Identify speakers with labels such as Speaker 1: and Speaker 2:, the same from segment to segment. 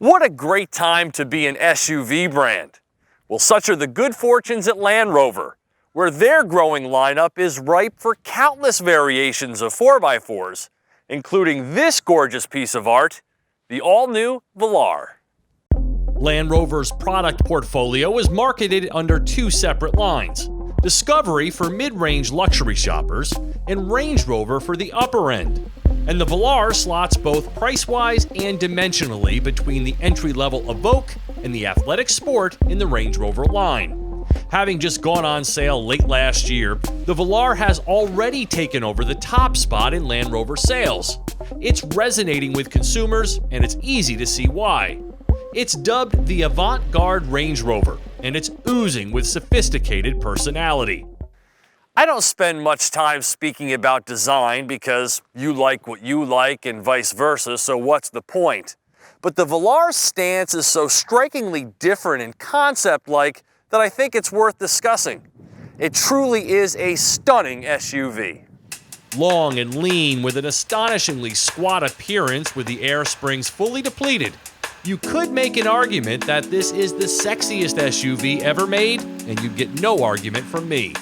Speaker 1: What a great time to be an SUV brand. Well, such are the good fortunes at Land Rover, where their growing lineup is ripe for countless variations of 4x4s, including this gorgeous piece of art, the all-new Velar.
Speaker 2: Land Rover's product portfolio is marketed under two separate lines: Discovery for mid-range luxury shoppers and Range Rover for the upper end. And the Velar slots both price-wise and dimensionally between the entry-level Evoque and the athletic Sport in the Range Rover line. Having just gone on sale late last year, the Velar has already taken over the top spot in Land Rover sales. It's resonating with consumers, and it's easy to see why. It's dubbed the avant-garde Range Rover, and it's oozing with sophisticated personality.
Speaker 1: I don't spend much time speaking about design because you like what you like and vice versa, so what's the point? But the Velar's stance is so strikingly different and concept-like that I think it's worth discussing. It truly is a stunning SUV.
Speaker 2: Long and lean with an astonishingly squat appearance with the air springs fully depleted, you could make an argument that this is the sexiest SUV ever made, and you'd get no argument from me.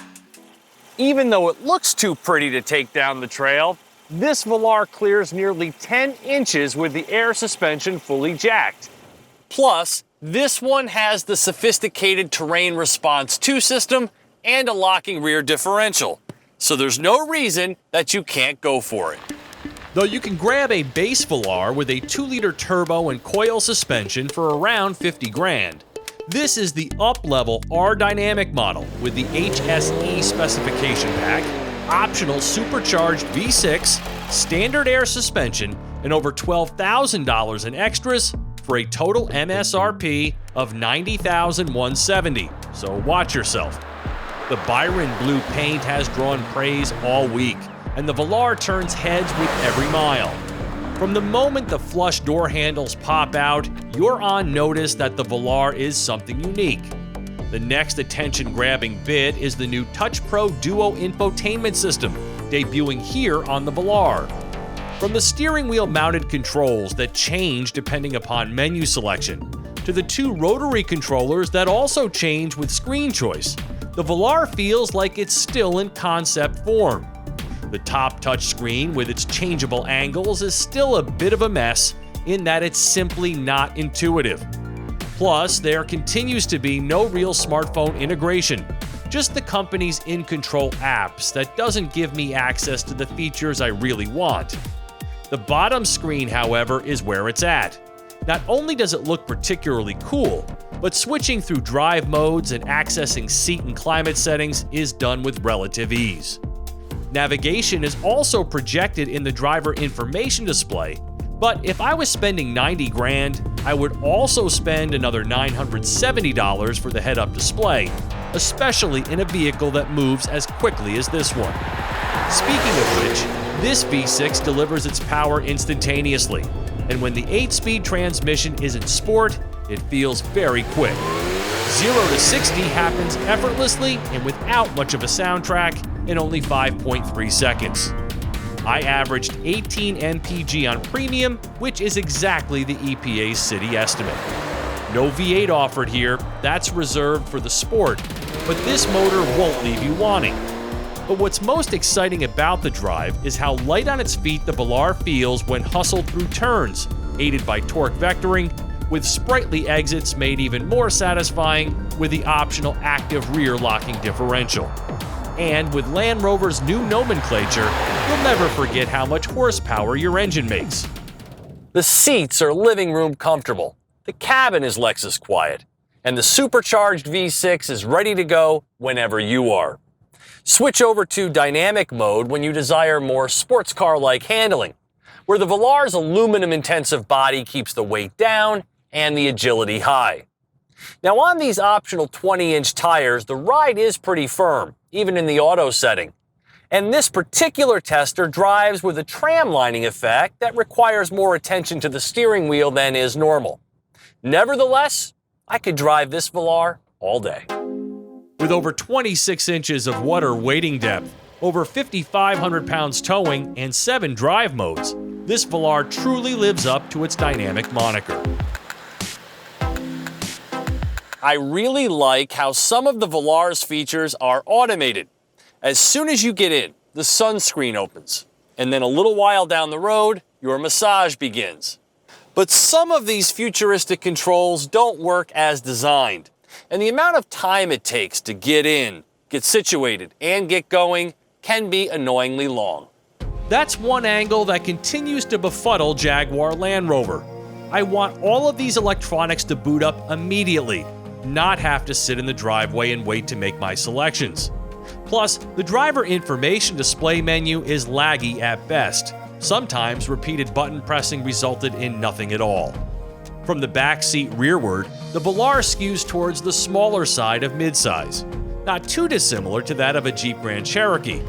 Speaker 1: Even though it looks too pretty to take down the trail, this Velar clears nearly 10 inches with the air suspension fully jacked. Plus, this one has the sophisticated Terrain Response 2 system and a locking rear differential, so there's no reason that you can't go for it.
Speaker 2: Though you can grab a base Velar with a 2-liter turbo and coil suspension for around $50,000. This is the up-level R-Dynamic model with the HSE specification pack, optional supercharged V6, standard air suspension, and over $12,000 in extras for a total MSRP of $90,170. So watch yourself. The Byron blue paint has drawn praise all week, and the Velar turns heads with every mile. From the moment the flush door handles pop out, you're on notice that the Velar is something unique. The next attention-grabbing bit is the new Touch Pro Duo infotainment system, debuting here on the Velar. From the steering wheel mounted controls that change depending upon menu selection, to the two rotary controllers that also change with screen choice, the Velar feels like it's still in concept form. The top touchscreen with its changeable angles is still a bit of a mess in that it's simply not intuitive. Plus, there continues to be no real smartphone integration, just the company's in-control apps that doesn't give me access to the features I really want. The bottom screen, however, is where it's at. Not only does it look particularly cool, but switching through drive modes and accessing seat and climate settings is done with relative ease. Navigation is also projected in the driver information display, but if I was spending $90,000, I would also spend another $970 for the head-up display, especially in a vehicle that moves as quickly as this one. Speaking of which, this V6 delivers its power instantaneously, and when the 8-speed transmission is in sport, it feels very quick. 0 to 60 happens effortlessly and without much of a soundtrack in only 5.3 seconds. I averaged 18 mpg on Premium, which is exactly the EPA's city estimate. No V8 offered here, that's reserved for the Sport, but this motor won't leave you wanting. But what's most exciting about the drive is how light on its feet the Velar feels when hustled through turns, aided by torque vectoring, with sprightly exits made even more satisfying with the optional active rear locking differential. And with Land Rover's new nomenclature, you'll never forget how much horsepower your engine makes.
Speaker 1: The seats are living room comfortable, the cabin is Lexus quiet, and the supercharged V6 is ready to go whenever you are. Switch over to dynamic mode when you desire more sports car-like handling, where the Velar's aluminum-intensive body keeps the weight down and the agility high. Now on these optional 20-inch tires, the ride is pretty firm, even in the auto setting. And this particular tester drives with a tram-lining effect that requires more attention to the steering wheel than is normal. Nevertheless, I could drive this Velar all day.
Speaker 2: With over 26 inches of water wading depth, over 5,500 pounds towing, and 7 drive modes, this Velar truly lives up to its dynamic moniker.
Speaker 1: I really like how some of the Velar's features are automated. As soon as you get in, the sunscreen opens, and then a little while down the road, your massage begins. But some of these futuristic controls don't work as designed, and the amount of time it takes to get in, get situated, and get going can be annoyingly long.
Speaker 2: That's one angle that continues to befuddle Jaguar Land Rover. I want all of these electronics to boot up immediately, not have to sit in the driveway and wait to make my selections. Plus, the driver information display menu is laggy at best. Sometimes repeated button pressing resulted in nothing at all. From the back seat rearward, the Velar skews towards the smaller side of midsize, not too dissimilar to that of a Jeep Grand Cherokee.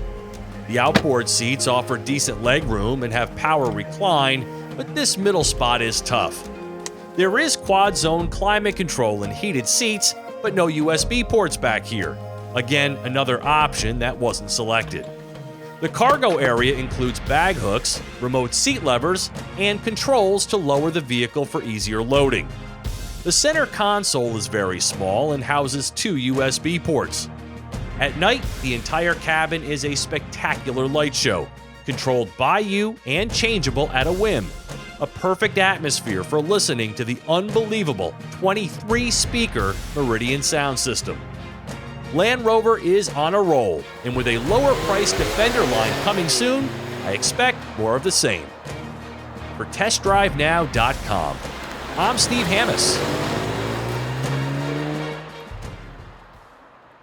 Speaker 2: The outboard seats offer decent legroom and have power recline, but this middle spot is tough. There is quad-zone climate control and heated seats, but no USB ports back here. Again, another option that wasn't selected. The cargo area includes bag hooks, remote seat levers, and controls to lower the vehicle for easier loading. The center console is very small and houses 2 USB ports. At night, the entire cabin is a spectacular light show, controlled by you and changeable at a whim. A perfect atmosphere for listening to the unbelievable 23-speaker Meridian sound system. Land Rover is on a roll, and with a lower-priced Defender line coming soon, I expect more of the same. For TestDriveNow.com, I'm Steve Hammis.